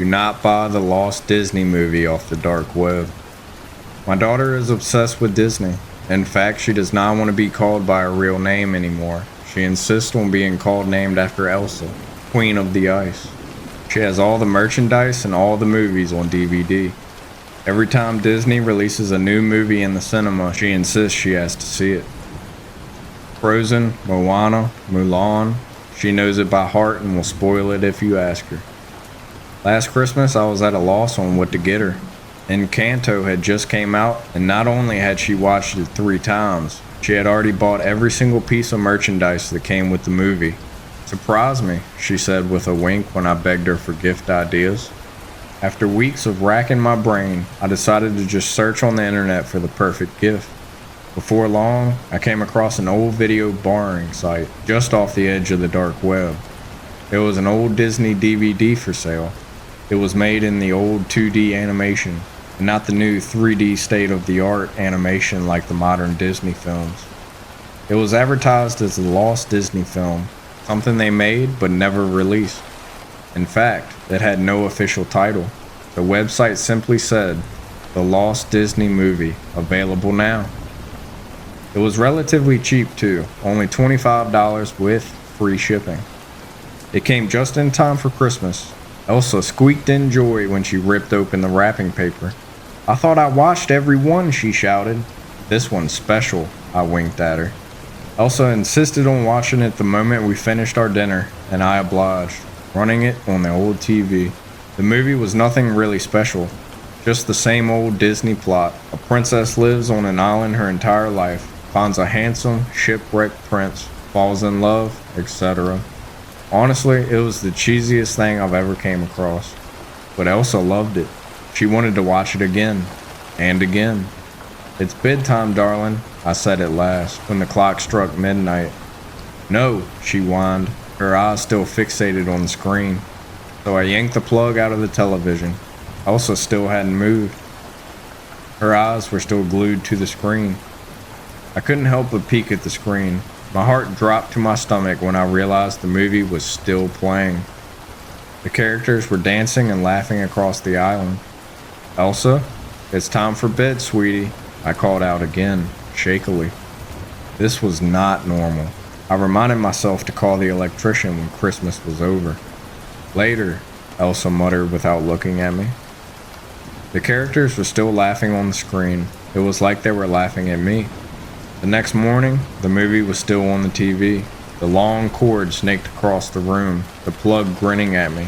Do not buy the Lost Disney movie off the dark web. My daughter is obsessed with Disney. In fact, she does not want to be called by her real name anymore. She insists on being called named after Elsa, Queen of the Ice. She has all the merchandise and all the movies on DVD. Every time Disney releases a new movie in the cinema, she insists she has to see it. Frozen, Moana, Mulan, she knows it by heart and will spoil it if you ask her. Last Christmas, I was at a loss on what to get her. Encanto had just came out, and not only had she watched it 3 times, she had already bought every single piece of merchandise that came with the movie. "Surprise me," she said with a wink when I begged her for gift ideas. After weeks of racking my brain, I decided to just search on the internet for the perfect gift. Before long, I came across an old video borrowing site just off the edge of the dark web. There was an old Disney DVD for sale. It was made in the old 2D animation, and not the new 3D state-of-the-art animation like the modern Disney films. It was advertised as the Lost Disney film, something they made but never released. In fact, it had no official title. The website simply said, "The Lost Disney Movie, available now." It was relatively cheap too, only $25 with free shipping. It came just in time for Christmas. Elsa squeaked in joy when she ripped open the wrapping paper. "I thought I watched every one," she shouted. "This one's special," I winked at her. Elsa insisted on watching it the moment we finished our dinner, and I obliged, running it on the old TV. The movie was nothing really special, just the same old Disney plot. A princess lives on an island her entire life, finds a handsome, shipwrecked prince, falls in love, etc. Honestly, it was the cheesiest thing I've ever came across. But Elsa loved it. She wanted to watch it again, and again. "It's bedtime, darling," I said at last, when the clock struck midnight. "No," she whined, her eyes still fixated on the screen. So I yanked the plug out of the television. Elsa still hadn't moved. Her eyes were still glued to the screen. I couldn't help but peek at the screen. My heart dropped to my stomach when I realized the movie was still playing. The characters were dancing and laughing across the island. "Elsa, it's time for bed, sweetie," I called out again, shakily. This was not normal. I reminded myself to call the electrician when Christmas was over. "Later," Elsa muttered without looking at me. The characters were still laughing on the screen. It was like they were laughing at me. The next morning, the movie was still on the TV. The long cord snaked across the room, the plug grinning at me.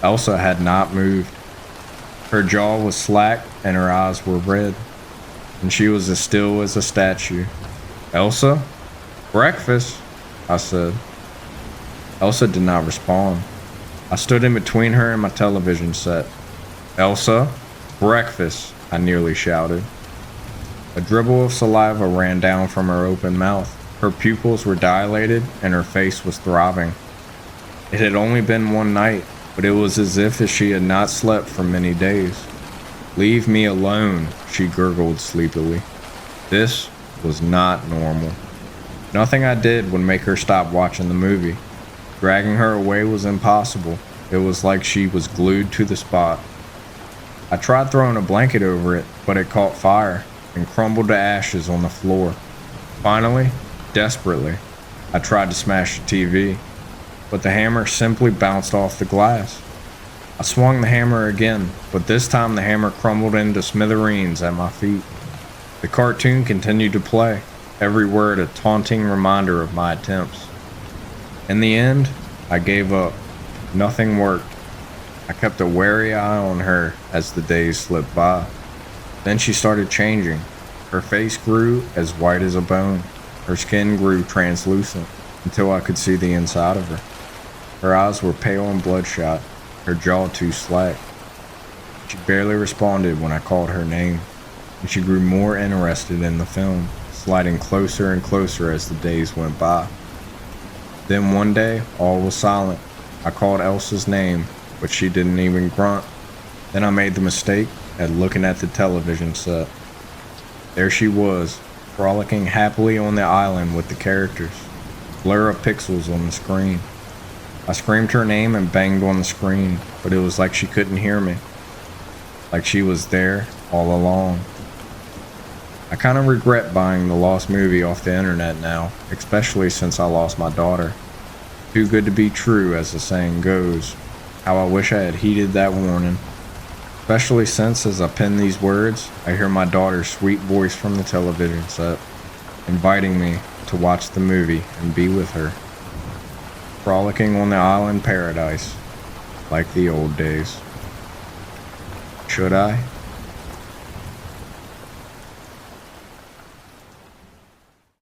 Elsa had not moved. Her jaw was slack and her eyes were red, and she was as still as a statue. "Elsa? Breakfast?" I said. Elsa did not respond. I stood in between her and my television set. "Elsa? Breakfast," I nearly shouted. A dribble of saliva ran down from her open mouth. Her pupils were dilated and her face was throbbing. It had only been one night, but it was as if she had not slept for many days. "Leave me alone," she gurgled sleepily. This was not normal. Nothing I did would make her stop watching the movie. Dragging her away was impossible. It was like she was glued to the spot. I tried throwing a blanket over it, but it caught fire and crumbled to ashes on the floor. Finally, desperately, I tried to smash the TV, but the hammer simply bounced off the glass. I swung the hammer again, but this time the hammer crumbled into smithereens at my feet. The cartoon continued to play, every word a taunting reminder of my attempts. In the end, I gave up. Nothing worked. I kept a wary eye on her as the days slipped by. Then she started changing. Her face grew as white as a bone. Her skin grew translucent until I could see the inside of her. Her eyes were pale and bloodshot, her jaw too slack. She barely responded when I called her name, and she grew more interested in the film, sliding closer and closer as the days went by. Then one day, all was silent. I called Elsa's name, but she didn't even grunt. Then I made the mistake at looking at the television set. There she was, frolicking happily on the island with the characters. Blur of pixels on the screen. I screamed her name and banged on the screen, but it was like she couldn't hear me. Like she was there all along. I kind of regret buying the lost movie off the internet now, especially since I lost my daughter. Too good to be true, as the saying goes. How I wish I had heeded that warning. Especially since, as I pen these words, I hear my daughter's sweet voice from the television set, inviting me to watch the movie and be with her. Frolicking on the island paradise, like the old days. Should I?